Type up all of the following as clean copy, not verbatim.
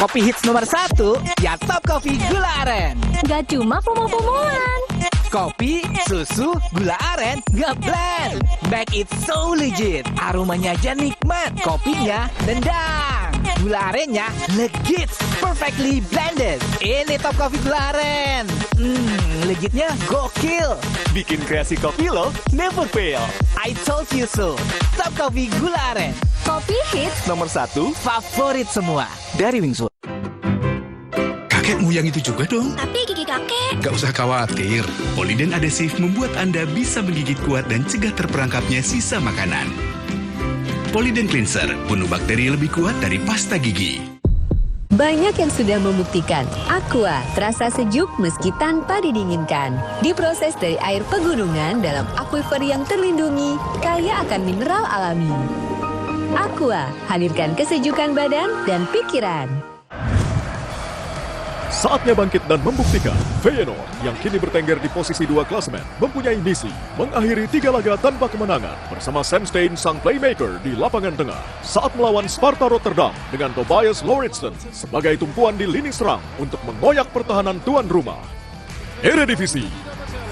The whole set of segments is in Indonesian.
Kopi hits nomor 1, ya Top Coffee Gula Aren. Gak cuma promo-promoan. Kopi, susu, gula aren, ngeblend. Make it so legit. Aromanya aja nikmat, kopinya nendang. Gula arennya legit, perfectly blended. Ini Top Coffee Gula Aren. Legitnya gokil. Bikin kreasi kopi lo never fail. I told you so. Top Coffee Gula Aren. Kopi hits Nomor 1, favorit semua. Dari Wingsu. Kakekmu yang itu juga dong. tapi gigi kakek. Gak usah khawatir. Poliden Adhesive membuat Anda bisa menggigit kuat dan cegah terperangkapnya sisa makanan. Poliden Cleanser, bunuh bakteri lebih kuat dari pasta gigi. Banyak yang sudah membuktikan Aqua terasa sejuk meski tanpa didinginkan. Diproses dari air pegunungan dalam aquifer yang terlindungi, kaya akan mineral alami. Aqua, hadirkan kesejukan badan dan pikiran. Saatnya bangkit dan membuktikan. Feyenoord yang kini bertengger di posisi 2 klasemen mempunyai misi mengakhiri 3 laga tanpa kemenangan bersama Sam Stein sang playmaker di lapangan tengah saat melawan Sparta Rotterdam dengan Tobias Lauritsen sebagai tumpuan di lini serang untuk mengoyak pertahanan tuan rumah. Eredivisie,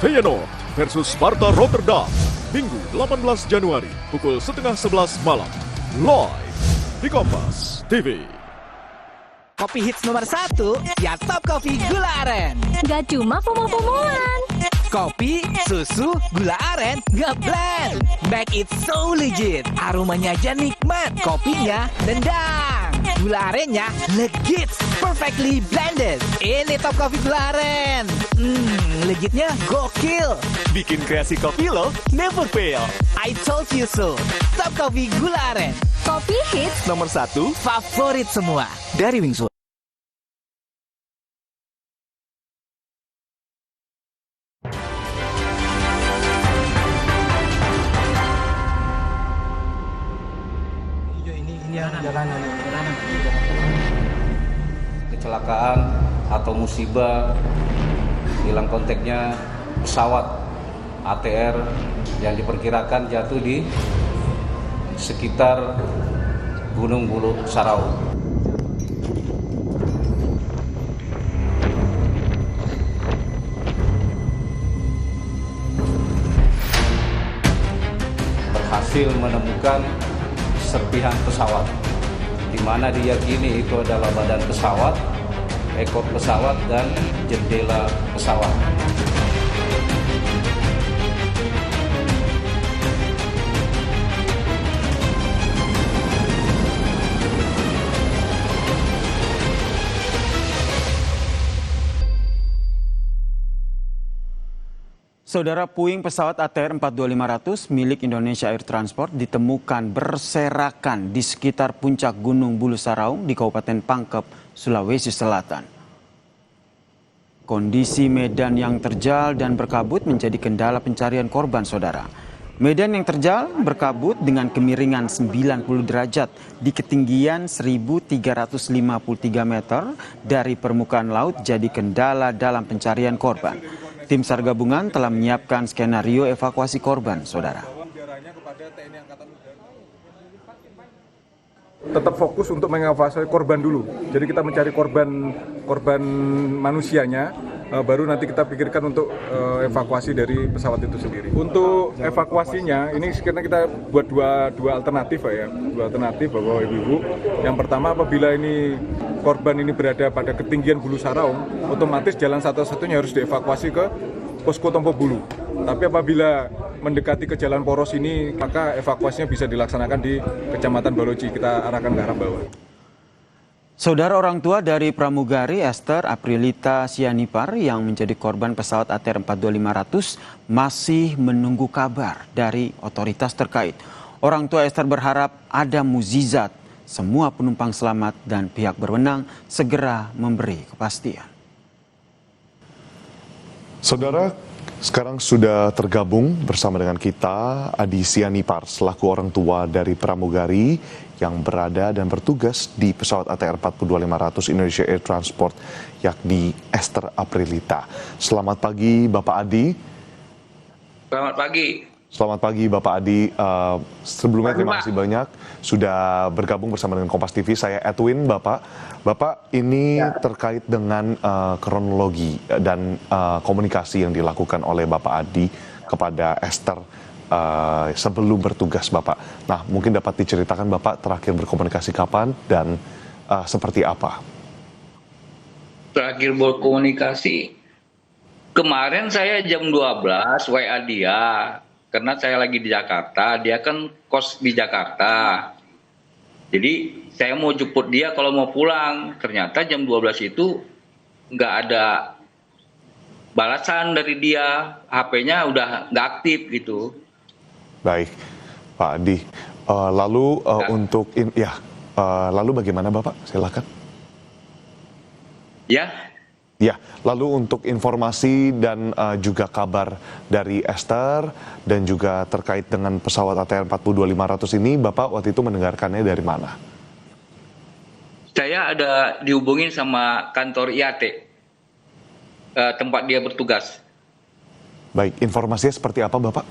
Feyenoord versus Sparta Rotterdam, Minggu 18 Januari pukul 10:30 malam, live di Kompas TV. Kopi hits nomor 1, ya Top Coffee Gula Aren. Gak cuma promo-promoan. Kopi, susu, gula aren, ngeblend. Make it so legit. Aromanya aja nikmat, kopinya nendang. Gula arennya legit, perfectly blended. Ini Top Coffee Gula Aren. Legitnya gokil. Bikin kreasi kopi lo never fail. I told you so. Top Coffee Gula Aren. Kopi hits Nomor 1, favorit semua. Dari Wingsu. Kecelakaan atau musibah, hilang kontaknya pesawat ATR yang diperkirakan jatuh di sekitar Gunung Bulu Sarau. Berhasil menemukan serpihan pesawat, di mana diyakini itu adalah badan pesawat, ekor pesawat, dan jendela pesawat. Saudara, puing pesawat ATR 42500 milik Indonesia Air Transport ditemukan berserakan di sekitar puncak Gunung Bulu Saraung di Kabupaten Pangkep, Sulawesi Selatan. Kondisi medan yang terjal dan berkabut menjadi kendala pencarian korban, saudara. Medan yang terjal berkabut dengan kemiringan 90 derajat di ketinggian 1353 meter dari permukaan laut jadi kendala dalam pencarian korban. Tim SAR gabungan telah menyiapkan skenario evakuasi korban, saudara. Tetap fokus untuk mengevakuasi korban dulu. Jadi kita mencari korban manusianya, baru nanti kita pikirkan untuk evakuasi dari pesawat itu sendiri. Untuk evakuasinya, ini sekarang kita buat dua alternatif ya, dua alternatif Bapak Ibu. Yang pertama, apabila ini korban ini berada pada ketinggian Bulu Saraung, otomatis jalan satu-satunya harus dievakuasi ke Posko Tompo Bulu. Tapi apabila mendekati ke jalan poros ini, maka evakuasinya bisa dilaksanakan di Kecamatan Baloci. Kita arahkan ke arah bawah. Saudara, orang tua dari pramugari Esther Aprilita Sianipar yang menjadi korban pesawat ATR 42500 masih menunggu kabar dari otoritas terkait. Orang tua Esther berharap ada mukjizat, semua penumpang selamat dan pihak berwenang segera memberi kepastian. Saudara, sekarang sudah tergabung bersama dengan kita Adi Sianipar selaku orang tua dari pramugari yang berada dan bertugas di pesawat ATR 42500 Indonesia Air Transport, yakni Esther Aprilita. Selamat pagi Bapak Adi. Selamat pagi. Selamat pagi Bapak Adi. Sebelumnya terima kasih banyak sudah bergabung bersama dengan Kompas TV. Saya Edwin, Bapak. Bapak, ini terkait dengan kronologi dan komunikasi yang dilakukan oleh Bapak Adi kepada Esther sebelum bertugas, Bapak. Nah, mungkin dapat diceritakan Bapak terakhir berkomunikasi kapan dan seperti apa? Terakhir berkomunikasi kemarin saya jam 12 WA dia. Karena saya lagi di Jakarta, dia kan kos di Jakarta. Jadi saya mau jemput dia kalau mau pulang. Ternyata jam 12 itu nggak ada balasan dari dia. HP-nya udah nggak aktif gitu. Baik, Pak Adi. Lalu bagaimana Bapak? Silakan. Ya, lalu untuk informasi dan juga kabar dari Esther dan juga terkait dengan pesawat ATR 42500 ini, Bapak waktu itu mendengarkannya dari mana? Saya ada dihubungin sama kantor IAT, tempat dia bertugas. Baik, informasinya seperti apa Bapak?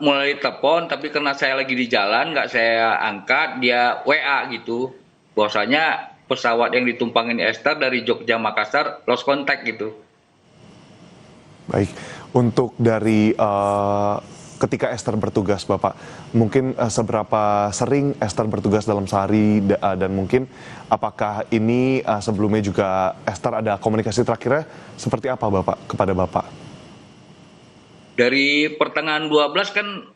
Mulai telepon, tapi karena saya lagi di jalan, nggak saya angkat, dia WA gitu. Bahwasanya pesawat yang ditumpangin Esther dari Jogja Makassar lost contact gitu. Baik, untuk dari ketika Esther bertugas Bapak, mungkin seberapa sering Esther bertugas dalam sehari dan mungkin apakah ini sebelumnya juga Esther ada komunikasi terakhirnya seperti apa Bapak kepada Bapak? Dari pertengahan 12 kan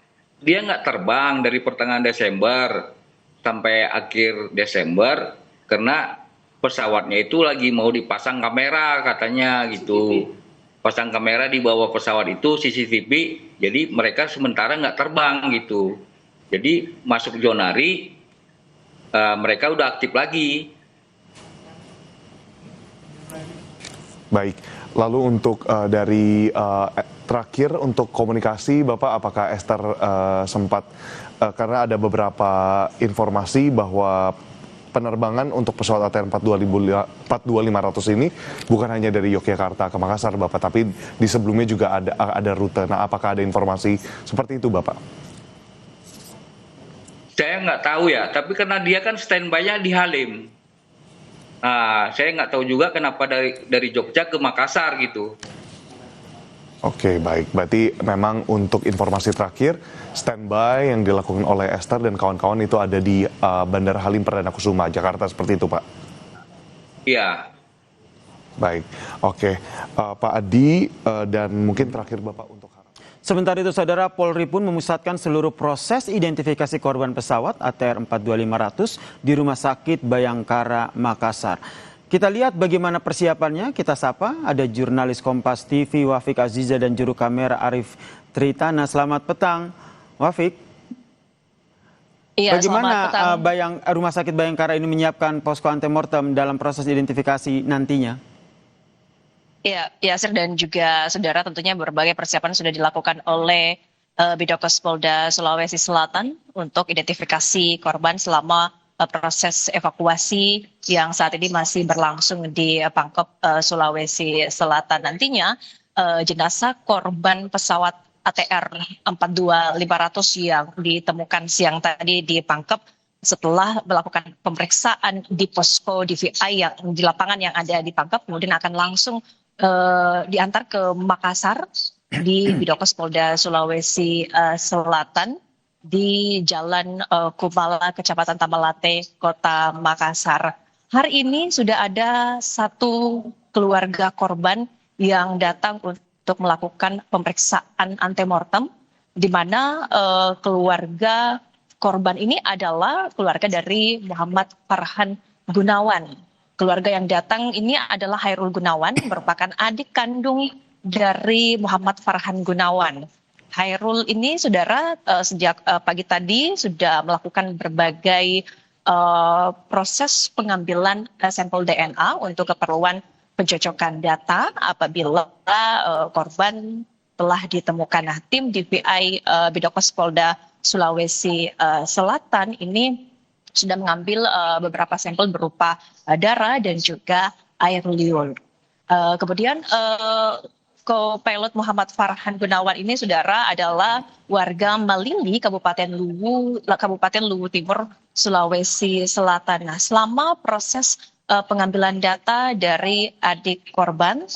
dia nggak terbang dari pertengahan Desember sampai akhir Desember. Karena pesawatnya itu lagi mau dipasang kamera katanya gitu. Pasang kamera di bawah pesawat itu CCTV, jadi mereka sementara nggak terbang gitu. Jadi masuk Jonari, mereka udah aktif lagi. Baik, lalu untuk dari terakhir untuk komunikasi Bapak, apakah Esther sempat, karena ada beberapa informasi bahwa penerbangan untuk pesawat ATR 42500 ini bukan hanya dari Yogyakarta ke Makassar Bapak, tapi di sebelumnya juga ada rute. Nah, apakah ada informasi seperti itu Bapak? Saya nggak tahu ya, tapi karena dia kan standby-nya di Halim. Nah, saya nggak tahu juga kenapa dari Jogja ke Makassar gitu. Oke, baik. Berarti memang untuk informasi terakhir, standby yang dilakukan oleh Esther dan kawan-kawan itu ada di Bandara Halim Perdana Kusuma, Jakarta, seperti itu, Pak? Iya. Baik, oke. Pak Adi, dan mungkin terakhir Bapak untuk harapan. Sementara itu, Saudara, Polri pun memusatkan seluruh proses identifikasi korban pesawat ATR 42500 di Rumah Sakit Bayangkara, Makassar. Kita lihat bagaimana persiapannya, kita sapa. Ada jurnalis Kompas TV Wafik Aziza dan juru kamera Arif Tritana. Selamat petang, Wafik. Iya, bagaimana selamat petang. Rumah Sakit Bayangkara ini menyiapkan posko antemortem dalam proses identifikasi nantinya? Iya, Yasir dan juga saudara, tentunya berbagai persiapan sudah dilakukan oleh Bidokes Polda Sulawesi Selatan untuk identifikasi korban selama proses evakuasi yang saat ini masih berlangsung di Pangkep Sulawesi Selatan. Nantinya jenazah korban pesawat ATR 42500 yang ditemukan siang tadi di Pangkep setelah melakukan pemeriksaan di posko DVI yang di lapangan yang ada di Pangkep, kemudian akan langsung diantar ke Makassar di Bidokes Polda Sulawesi Selatan di Jalan Kumala, Kecamatan Tamalate, Kota Makassar. Hari ini sudah ada satu keluarga korban yang datang untuk melakukan pemeriksaan antemortem, di mana keluarga korban ini adalah keluarga dari Muhammad Farhan Gunawan. Keluarga yang datang ini adalah Hairul Gunawan, merupakan adik kandung dari Muhammad Farhan Gunawan. Hairul ini, saudara, sejak pagi tadi sudah melakukan berbagai proses pengambilan sampel DNA untuk keperluan pencocokan data apabila korban telah ditemukan. Nah, tim DVI Bidokes Polda Sulawesi Selatan ini sudah mengambil beberapa sampel berupa darah dan juga air liur. Kemudian Co-pilot Muhammad Farhan Gunawan ini, saudara, adalah warga Malindi, Kabupaten Luwu Timur, Sulawesi Selatan. Nah, selama proses pengambilan data dari adik korban,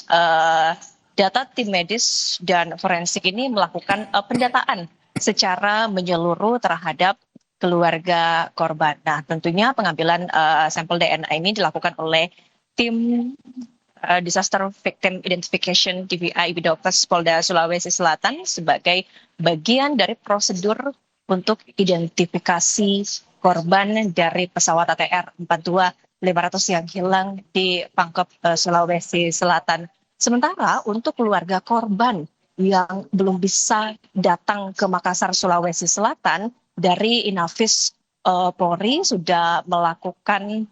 data tim medis dan forensik ini melakukan pendataan secara menyeluruh terhadap keluarga korban. Nah, tentunya pengambilan sampel DNA ini dilakukan oleh tim Disaster Victim Identification DVI Bidokes Polda Sulawesi Selatan sebagai bagian dari prosedur untuk identifikasi korban dari pesawat ATR 42500 yang hilang di Pangkep, Sulawesi Selatan. Sementara untuk keluarga korban yang belum bisa datang ke Makassar, Sulawesi Selatan, dari Inafis Polri sudah melakukan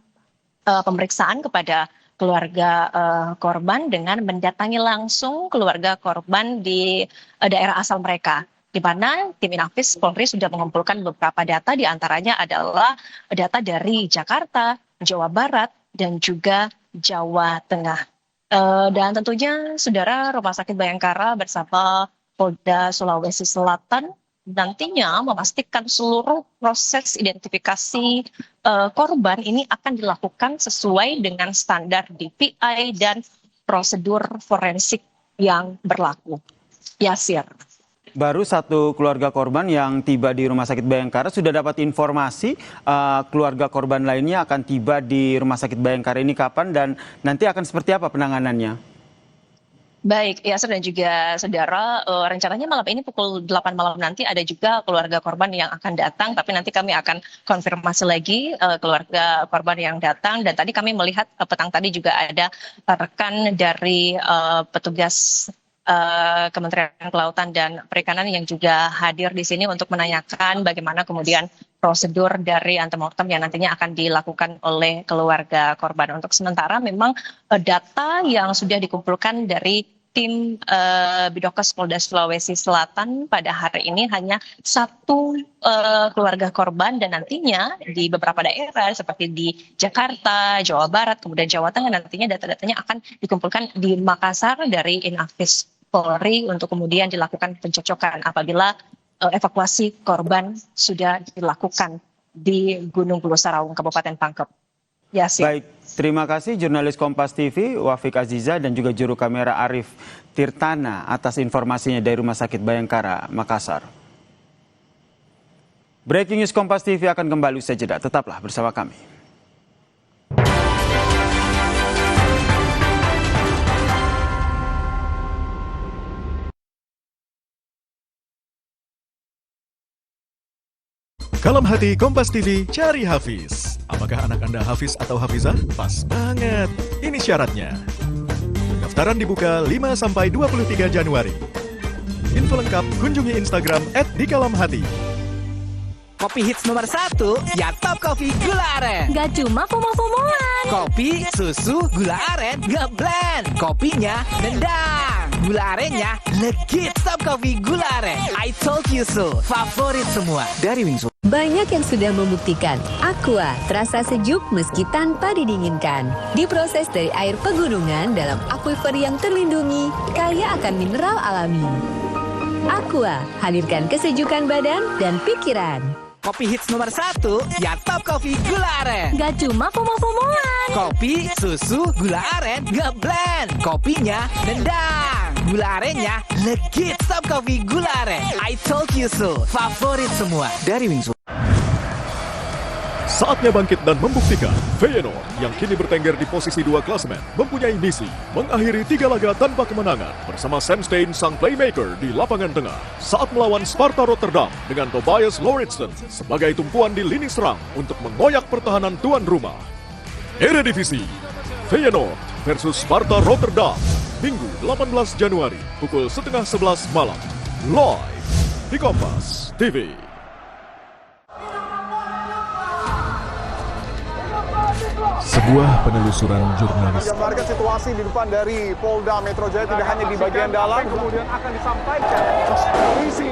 pemeriksaan kepada keluarga korban dengan mendatangi langsung keluarga korban di daerah asal mereka, di mana tim Inafis Polri sudah mengumpulkan beberapa data, diantaranya adalah data dari Jakarta, Jawa Barat, dan juga Jawa Tengah. Dan tentunya, saudara, Rumah Sakit Bayangkara bersama Polda Sulawesi Selatan nantinya memastikan seluruh proses identifikasi korban ini akan dilakukan sesuai dengan standar DPI dan prosedur forensik yang berlaku. Yasir. Baru satu keluarga korban yang tiba di Rumah Sakit Bayangkara. Sudah dapat informasi keluarga korban lainnya akan tiba di Rumah Sakit Bayangkara ini kapan dan nanti akan seperti apa penanganannya? Baik, Yasir dan juga saudara, rencananya malam ini pukul 8 malam nanti ada juga keluarga korban yang akan datang, tapi nanti kami akan konfirmasi lagi keluarga korban yang datang. Dan tadi kami melihat petang tadi juga ada rekan dari petugas Kementerian Kelautan dan Perikanan yang juga hadir di sini untuk menanyakan bagaimana kemudian prosedur dari antemortem yang nantinya akan dilakukan oleh keluarga korban. Untuk sementara memang data yang sudah dikumpulkan dari tim Bidokes Polda Sulawesi Selatan pada hari ini hanya satu keluarga korban, dan nantinya di beberapa daerah seperti di Jakarta, Jawa Barat, kemudian Jawa Tengah, nantinya data-datanya akan dikumpulkan di Makassar dari Inafis Polri untuk kemudian dilakukan pencocokan apabila evakuasi korban sudah dilakukan di Gunung Bulu Saraung, Kabupaten Pangkep. Yasir. Baik, terima kasih jurnalis Kompas TV Wafik Aziza dan juga juru kamera Arif Tirtana atas informasinya dari Rumah Sakit Bayangkara, Makassar. Breaking News Kompas TV akan kembali usai jeda. Tetaplah bersama kami. Kalam Hati Kompas TV cari Hafiz. Apakah anak Anda Hafiz atau Hafizah? Pas banget. Ini syaratnya. Pendaftaran dibuka 5-23 Januari. Info lengkap kunjungi Instagram @dikalamhati. Kopi hits nomor 1, ya Top Coffee Gula Aren. Gak cuma FOMO-FOMOan. Kopi, susu, gula aren, ngeblend. Kopinya nendang. Gula arennya legit. Top Coffee Gula Aren. I told you so. Favorit semua dari Wingsu. Banyak yang sudah membuktikan Aqua terasa sejuk meski tanpa didinginkan. Diproses dari air pegunungan dalam aquifer yang terlindungi, kaya akan mineral alami. Aqua, hadirkan kesejukan badan dan pikiran. Kopi hits nomor 1, ya Top Coffee Gula Aren. Gak cuma FOMO-FOMOan. Kopi, susu, gula aren, ngeblend. Kopinya nendang. Gula arennya legit. Top Coffee Gula Aren. I told you so. Favorit semua dari Wingsu. Saatnya bangkit dan membuktikan. Feyenoord yang kini bertengger di posisi 2 klasemen mempunyai misi mengakhiri 3 laga tanpa kemenangan bersama Sam Steyn sang playmaker di lapangan tengah saat melawan Sparta Rotterdam dengan Tobias Lauritsen sebagai tumpuan di lini serang untuk mengoyak pertahanan tuan rumah. Eredivisie, Feyenoord versus Sparta Rotterdam, Minggu 18 Januari pukul 10:30 malam, live di Kompas TV. Sebuah penelusuran jurnalis. Gambarkan situasi di depan dari Polda Metro Jaya tidak hanya di bagian dalam, kemudian akan disampaikan polisi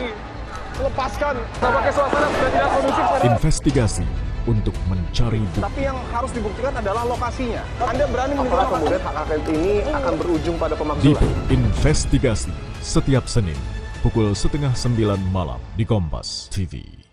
melepaskan. Tampaknya suasana sudah tidak kondusif. Investigasi untuk mencari bukti. Tapi yang harus dibuktikan adalah lokasinya. Anda berani menunjukkan kemudian hak angket ini akan berujung pada pemakzulan? Dipo Investigasi setiap Senin pukul 8:30 malam di Kompas TV.